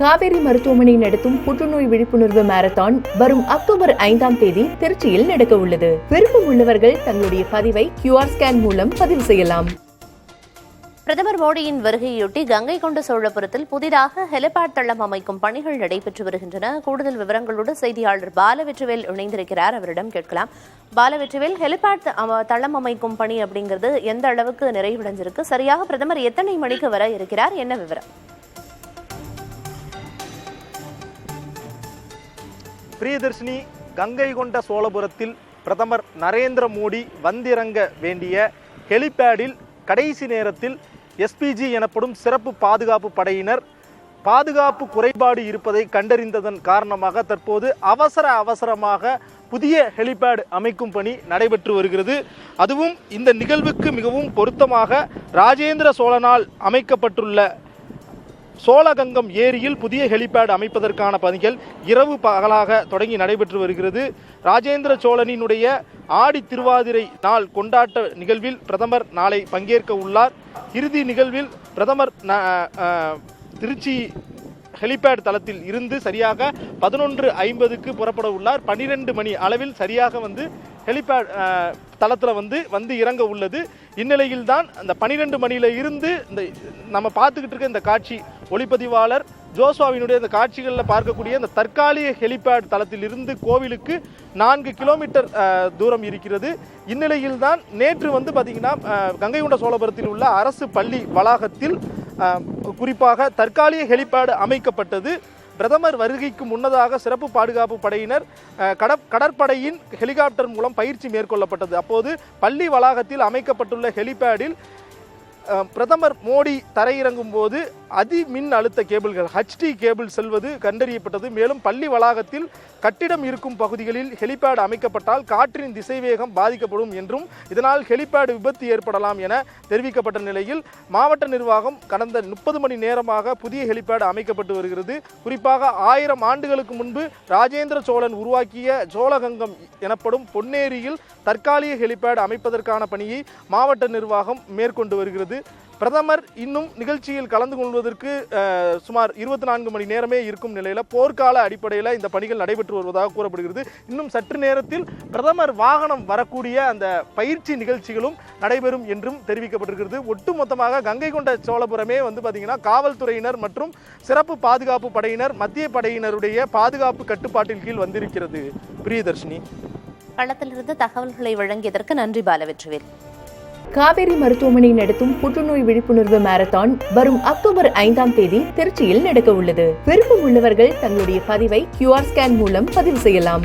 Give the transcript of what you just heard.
காவேரி மருத்துவமனை நடத்தும் புற்றுநோய் விழிப்புணர்வு மாரத்தான் வரும் அக்டோபர் 5ஆம் தேதி திருச்சியில் நடக்க உள்ளது. விருப்பம் உள்ளவர்கள் தங்களுடைய பதிவை QR ஸ்கேன் மூலம் பதிவு செய்யலாம். பிரதமர் மோடியின் வருகையொட்டி கங்கை கொண்ட சோழபுரத்தில் புதிதாக ஹெலிபேட் தளம் அமைக்கும் பணிகள் நடைபெற்று வருகின்றன. கூடுதல் விவரங்களோடு செய்தியாளர் பாலவெற்றிவேல் இணைந்திருக்கிறார். அவரிடம் கேட்கலாம். பாலவெற்றிவேல், ஹெலிபேட் தளம் அமைக்கும் பணி அப்படிங்கிறது எந்த அளவுக்கு நிறைவடைஞ்சிருக்கு? சரியாக பிரதமர் எத்தனை மணிக்கு வர இருக்கிறார்? என்ன விவரம்? பிரியதர்ஷினி, கங்கை கொண்ட சோழபுரத்தில் பிரதமர் நரேந்திர மோடி வந்திறங்க வேண்டிய ஹெலிபேடில் கடைசி நேரத்தில் SPG எனப்படும் சிறப்பு பாதுகாப்பு படையினர் பாதுகாப்பு குறைபாடு இருப்பதை கண்டறிந்ததன் காரணமாக தற்போது அவசரமாக புதிய ஹெலிபேட் அமைக்கும் பணி நடைபெற்று வருகிறது. அதுவும் இந்த நிகழ்வுக்கு மிகவும் பொருத்தமாக ராஜேந்திர சோழனால் அமைக்கப்பட்டுள்ள சோழகங்கம் ஏரியில் புதிய ஹெலிபேட் அமைப்பதற்கான பணிகள் இரவு பகலாக தொடங்கி நடைபெற்று வருகிறது. ராஜேந்திர சோழனினுடைய ஆடி திருவாதிரை நாள் கொண்டாட்ட நிகழ்வில் பிரதமர் நாளை பங்கேற்க உள்ளார். இறுதி நிகழ்வில் பிரதமர் திருச்சி ஹெலிபேட் தளத்தில் இருந்து சரியாக 11:50க்கு புறப்பட உள்ளார். 12 மணி அளவில் சரியாக ஹெலிபேட் தளத்தில் வந்து இறங்க உள்ளது. இந்நிலையில் தான் அந்த 12 மணியில இருந்து இந்த நம்ம பார்த்துக்கிட்டு இருக்க இந்த காட்சி ஒளிப்பதிவாளர் ஜோஸ்வாவினுடைய இந்த காட்சிகளில் பார்க்கக்கூடிய இந்த தற்காலிக ஹெலிபேட் தளத்தில் இருந்து கோவிலுக்கு 4 கிலோமீட்டர் தூரம் இருக்கிறது. இந்நிலையில் தான் நேற்று பார்த்தீங்கன்னா கங்கை கொண்ட சோழபுரத்தில் உள்ள அரசு பள்ளி வளாகத்தில் குறிப்பாக தற்காலிக ஹெலிபேட் அமைக்கப்பட்டது. பிரதமர் வருகைக்கு முன்னதாக சிறப்பு பாதுகாப்பு படையினர் கடற்படையின் ஹெலிகாப்டர் மூலம் பயிற்சி மேற்கொள்ளப்பட்டது. அப்போது பள்ளி வளாகத்தில் அமைக்கப்பட்டுள்ள ஹெலிபேடில் பிரதமர் மோடி தரையிறங்கும் போது அதிமின் அழுத்த கேபிள்கள் HT கேபிள் செல்வது கண்டறியப்பட்டது. மேலும் பள்ளி வளாகத்தில் கட்டிடம் இருக்கும் பகுதிகளில் ஹெலிபேட் அமைக்கப்பட்டால் காற்றின் திசைவேகம் பாதிக்கப்படும் என்றும் இதனால் ஹெலிபேட் விபத்து ஏற்படலாம் என தெரிவிக்கப்பட்ட நிலையில் மாவட்ட நிர்வாகம் கடந்த 30 மணி நேரமாக புதிய ஹெலிபேட் அமைக்கப்பட்டு வருகிறது. குறிப்பாக 1000 ஆண்டுகளுக்கு முன்பு ராஜேந்திர சோழன் உருவாக்கிய சோழகங்கம் எனப்படும் பொன்னேரியில் தற்காலிக ஹெலிபேட் அமைப்பதற்கான பணியை மாவட்ட நிர்வாகம் மேற்கொண்டு வருகிறது. பிரதமர் இன்னும் நிகழ்ச்சியில் கலந்து கொள்வதற்கு சுமார் 24 மணி நேரமே இருக்கும் நிலையில் போர்க்கால அடிப்படையில் இந்த பணிகள் நடைபெற்று வருவதாக கூறப்படுகிறது. இன்னும் சற்று நேரத்தில் பிரதமர் வாகனம் வரக்கூடிய அந்த பயிற்சி நிகழ்ச்சிகளும் நடைபெறும் என்றும் தெரிவிக்கப்பட்டிருக்கிறது. ஒட்டுமொத்தமாக கங்கை கொண்ட சோழபுரமே பார்த்தீங்கன்னா காவல்துறையினர் மற்றும் சிறப்பு பாதுகாப்பு படையினர் மத்திய படையினருடைய பாதுகாப்பு கட்டுப்பாட்டின் கீழ் வந்திருக்கிறது. பிரியதர்ஷினி, களத்திலிருந்து தகவல்களை வழங்கியதற்கு நன்றி பாலவெற்றிவேல். காவேரி மருத்துவமனை நடத்தும் புற்றுநோய் விழிப்புணர்வு மாரத்தான் வரும் அக்டோபர் 5ஆம் தேதி திருச்சியில் நடக்க உள்ளது. விருப்பம் உள்ளவர்கள் தங்களுடைய பதிவை QR ஸ்கேன் மூலம் பதிவு செய்யலாம்.